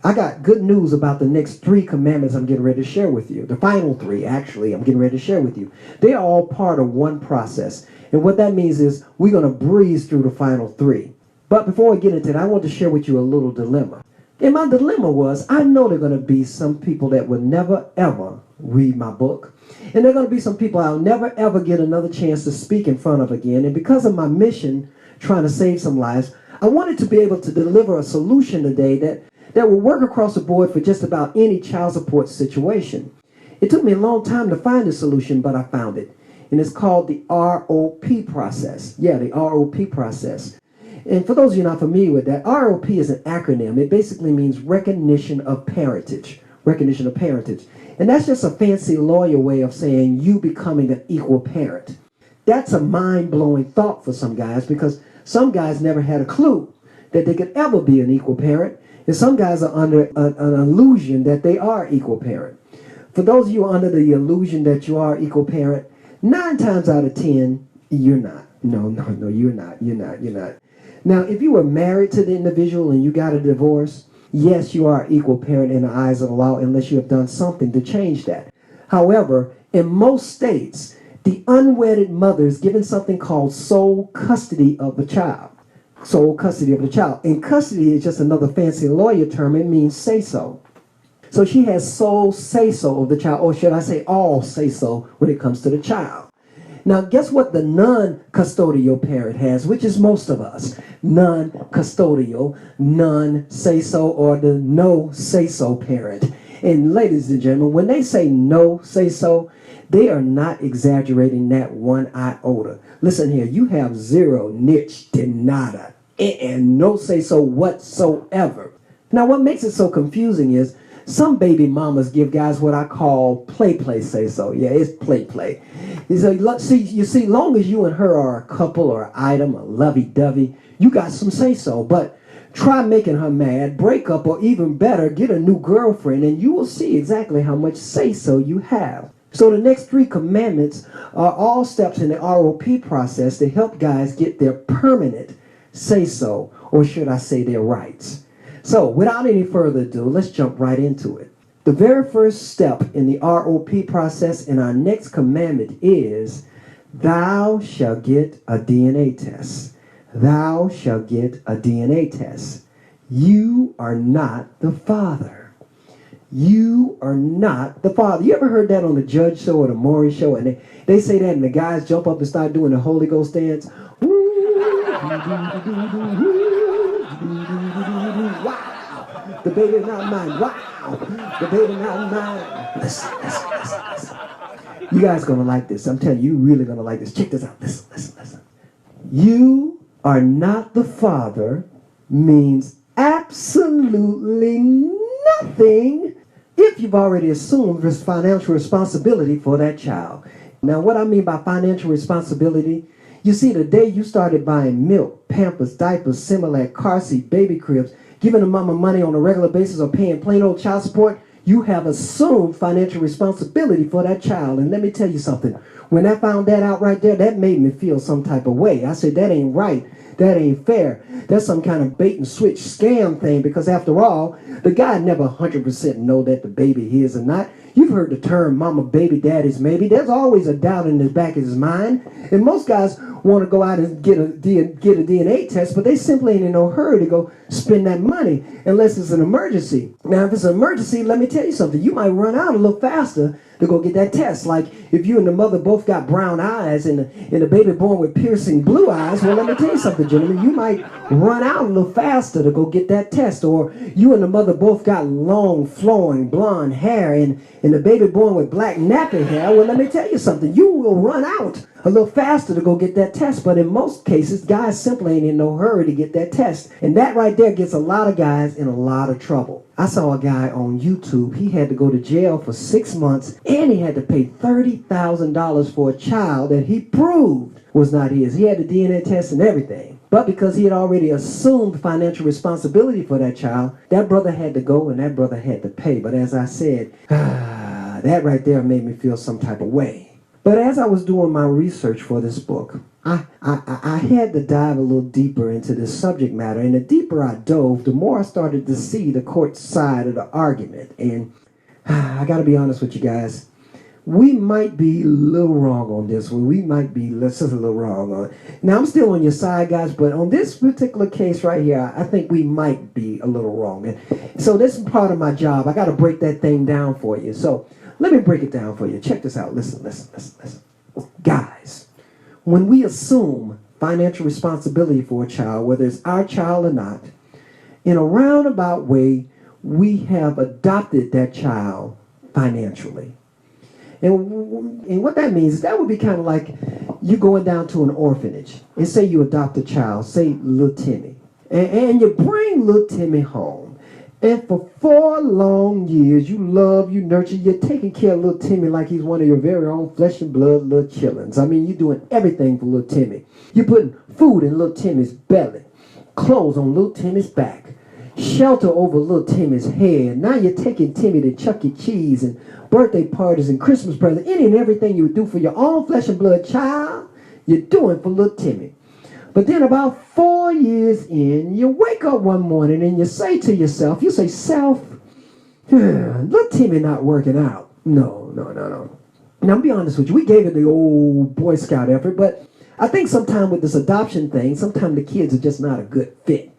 I got good news about the next 3 commandments I'm getting ready to share with you. The final 3, actually, I'm getting ready to share with you. They are all part of one process. And what that means is we're going to breeze through the final 3. But before I get into that, I want to share with you a little dilemma. And my dilemma was, I know there are going to be some people that will never, ever read my book. And there are going to be some people I'll never, ever get another chance to speak in front of again. And because of my mission, trying to save some lives, I wanted to be able to deliver a solution today that will work across the board for just about any child support situation. It took me a long time to find a solution, but I found it. And it's called the ROP process. Yeah, the ROP process. And for those of you not familiar with that, ROP is an acronym. It basically means recognition of parentage. Recognition of parentage. And that's just a fancy lawyer way of saying you becoming an equal parent. That's a mind-blowing thought for some guys, because some guys never had a clue that they could ever be an equal parent. And some guys are under an illusion that they are equal parent. For those of you under the illusion that you are equal parent, 9 times out of 10, you're not. No, you're not. You're not. Now, if you were married to the individual and you got a divorce, yes, you are equal parent in the eyes of the law unless you have done something to change that. However, in most states, the unwedded mother is given something called sole custody of the child. Sole custody of the child. And custody is just another fancy lawyer term. It means say-so. So she has sole say-so of the child, or should I say all say-so when it comes to the child. Now, guess what the non-custodial parent has, which is most of us. Non-custodial, non-say-so, or the no-say-so parent. And ladies and gentlemen, when they say no-say-so, they are not exaggerating that one iota. Listen here, you have zero, niche, de nada, and no say-so whatsoever. Now, what makes it so confusing is some baby mamas give guys what I call play say-so. Yeah, it's play. You see, long as you and her are a couple or an item, a lovey-dovey, you got some say-so. But try making her mad, break up, or even better, get a new girlfriend, and you will see exactly how much say-so you have. So the next 3 commandments are all steps in the ROP process to help guys get their permanent say-so, or should I say their rights. So without any further ado, let's jump right into it. The very first step in the ROP process in our next commandment is, thou shalt get a DNA test. Thou shalt get a DNA test. You are not the father. You are not the father. You ever heard that on the Judge Show or the Maury Show? And they say that and the guys jump up and start doing the Holy Ghost dance. Wow, the baby's not mine. Wow, the baby's not mine. Listen. You guys gonna like this. I'm telling you, you really gonna like this. Check this out. Listen. You are not the father means absolutely nothing if you've already assumed this financial responsibility for that child. Now, what I mean by financial responsibility, you see, the day you started buying milk, Pampers, diapers, Similac, car seat, baby cribs, giving the mama money on a regular basis or paying plain old child support, you have assumed financial responsibility for that child. And let me tell you something. When I found that out right there, that made me feel some type of way. I said, that ain't right. That ain't fair. That's some kind of bait and switch scam thing, because after all, the guy never 100% know that the baby is or not. You've heard the term mama baby, daddy's maybe. There's always a doubt in the back of his mind. And most guys want to go out and get a DNA test, but they simply ain't in no hurry to go spend that money unless it's an emergency. Now, if it's an emergency, let me tell you something. You might run out a little faster to go get that test. Like if you and the mother both got brown eyes and the baby born with piercing blue eyes, well, let me tell you something, gentlemen. You might run out a little faster to go get that test. Or you and the mother both got long, flowing, blonde hair and the baby born with black nappy hair. Well, let me tell you something. You will run out a little faster to go get that test. But in most cases, guys simply ain't in no hurry to get that test. And that right there gets a lot of guys in a lot of trouble. I saw a guy on YouTube. He had to go to jail for 6 months, and he had to pay $30,000 for a child that he proved was not his. He had the DNA test and everything. But because he had already assumed financial responsibility for that child, that brother had to go and that brother had to pay. But as I said, that right there made me feel some type of way. But as I was doing my research for this book, I had to dive a little deeper into this subject matter. And the deeper I dove, the more I started to see the court side of the argument. And I got to be honest with you guys. We might be a little wrong on this one. We might be just a little wrong on it. Now, I'm still on your side, guys, but on this particular case right here, I think we might be a little wrong. And so this is part of my job. I got to break that thing down for you. So let me break it down for you. Check this out. Listen. Guys, when we assume financial responsibility for a child, whether it's our child or not, in a roundabout way, we have adopted that child financially. And what that means is that would be kind of like you going down to an orphanage and say you adopt a child, say little Timmy, and you bring little Timmy home. And for 4 long years, you love, you nurture, you're taking care of little Timmy like he's one of your very own flesh and blood little chillins. I mean, you're doing everything for little Timmy. You're putting food in little Timmy's belly, clothes on little Timmy's back, shelter over little Timmy's head. Now you're taking Timmy to Chuck E. Cheese and birthday parties and Christmas presents, any and everything you would do for your own flesh and blood child, you're doing for little Timmy. But then about 4 years in, you wake up one morning and you say to yourself, self, little Timmy not working out. No. Now, I'll be honest with you, we gave it the old Boy Scout effort, but I think sometime with this adoption thing, sometimes the kids are just not a good fit.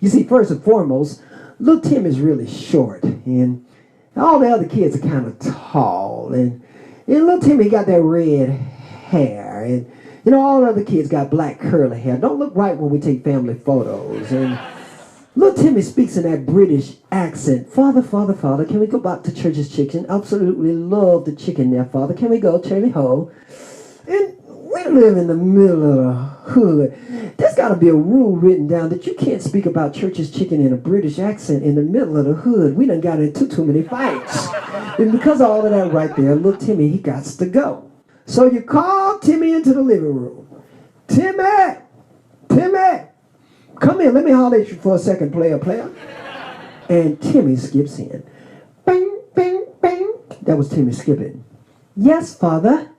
You see, first and foremost, little Tim is really short, and all the other kids are kind of tall, and little Timmy got that red hair, and all the other kids got black curly hair. Don't look right when we take family photos. And little Timmy speaks in that British accent. Father, can we go back to Church's Chicken? Absolutely love the chicken there, Father. Can we go, Charlie Ho? And we live in the middle of the hood. There's got to be a rule written down that you can't speak about Church's Chicken in a British accent in the middle of the hood. We done got into too many fights. And because of all of that right there, little Timmy, he got to go. So you call Timmy into the living room. Timmy, come here. Let me holler at you for a second, player. And Timmy skips in. Bing, bing, bing. That was Timmy skipping. Yes, Father.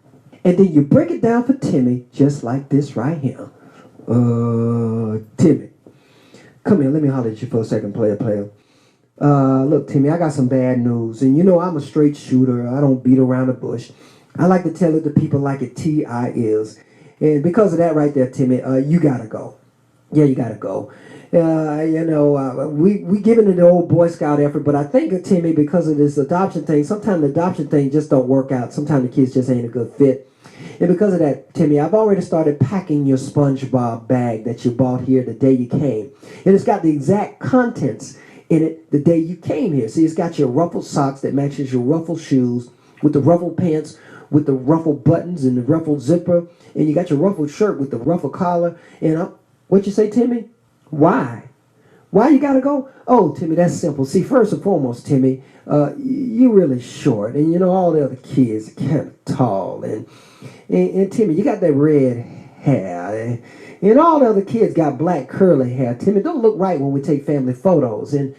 And then you break it down for Timmy just like this right here. Timmy, come here. Let me holler at you for a second, player. Look, Timmy, I got some bad news. And I'm a straight shooter. I don't beat around the bush. I like to tell it to people like it T.I. is. And because of that right there, Timmy, you got to go. Yeah, you got to go. We giving it the old Boy Scout effort, but I think, Timmy, because of this adoption thing, sometimes the adoption thing just don't work out. Sometimes the kids just ain't a good fit. And because of that, Timmy, I've already started packing your SpongeBob bag that you bought here the day you came. And it's got the exact contents in it the day you came here. See, it's got your ruffled socks that matches your ruffled shoes with the ruffled pants with the ruffled buttons and the ruffled zipper, and you got your ruffled shirt with the ruffled collar. And what you say, Timmy? Why you gotta go? Oh, Timmy, that's simple. See, first and foremost, Timmy, you're really short, and all the other kids are kind of tall, and Timmy, you got that red hair, and all the other kids got black curly hair. Timmy, don't look right when we take family photos, and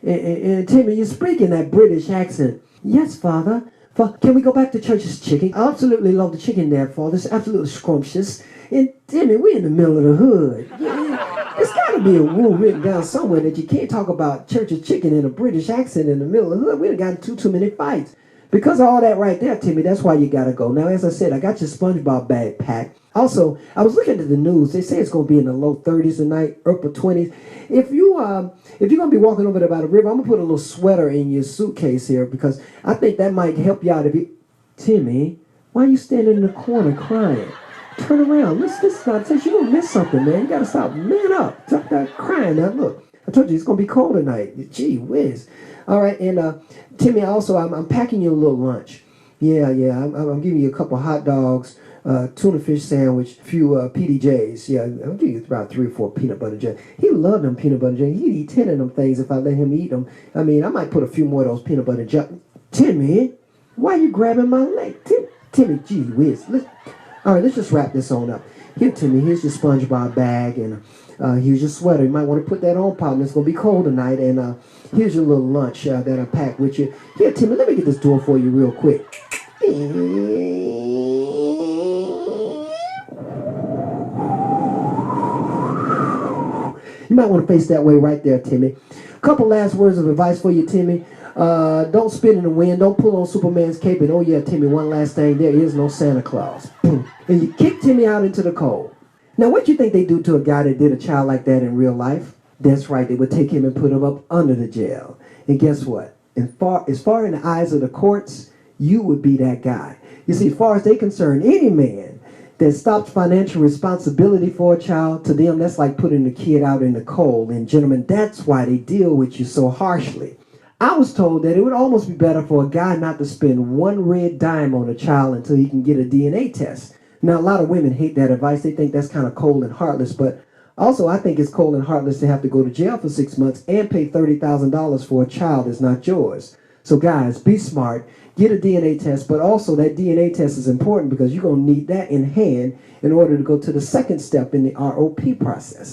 Timmy, you speak in that British accent. Yes, Father. Can we go back to Church's Chicken? I absolutely love the chicken there, Father. It's absolutely scrumptious. And Timmy, we're in the middle of the hood. There's got to be a rule written down somewhere that you can't talk about Church's Chicken in a British accent in the middle of the hood. We done got into too many fights. Because of all that right there, Timmy, that's why you got to go. Now, as I said, I got your SpongeBob bag packed. Also, I was looking at the news. They say it's going to be in the low 30s tonight, upper 20s. If you're going to be walking over there by the river, I'm going to put a little sweater in your suitcase here because I think that might help you out. Timmy, why are you standing in the corner crying? Turn around. Listen, you're going to miss something, man. You got to stop. Man up. Stop that crying. Now, look, I told you it's going to be cold tonight. Gee whiz. All right, and Timmy, also, I'm packing you a little lunch. Yeah, I'm giving you a couple hot dogs, tuna fish sandwich, a few PDJs. Yeah, I'll give you about 3 or 4 peanut butter jelly. He loved them peanut butter jelly. He'd eat 10 of them things if I let him eat them. I mean, I might put a few more of those peanut butter jelly. Timmy, why are you grabbing my leg? Timmy, gee whiz. All right, let's just wrap this on up. Here, Timmy, here's your SpongeBob bag, and here's your sweater. You might want to put that on, partner. It's going to be cold tonight, and here's your little lunch that I packed with you. Here, Timmy, let me get this door for you real quick. You might want to face that way right there, Timmy. Couple last words of advice for you, Timmy. Don't spit in the wind. Don't pull on Superman's cape. And oh yeah, Timmy, one last thing. There is no Santa Claus. Boom. And you kick Timmy out into the cold. Now, what you think they do to a guy that did a child like that in real life? That's right. They would take him and put him up under the jail. And guess what? As far in the eyes of the courts, you would be that guy. You see, as far as they're concerned, any man that stops financial responsibility for a child, to them, that's like putting the kid out in the cold. And gentlemen, that's why they deal with you so harshly. I was told that it would almost be better for a guy not to spend one red dime on a child until he can get a DNA test. Now, a lot of women hate that advice. They think that's kind of cold and heartless, but also I think it's cold and heartless to have to go to jail for 6 months and pay $30,000 for a child that's not yours. So guys, be smart, get a DNA test, but also that DNA test is important because you're going to need that in hand in order to go to the second step in the ROP process.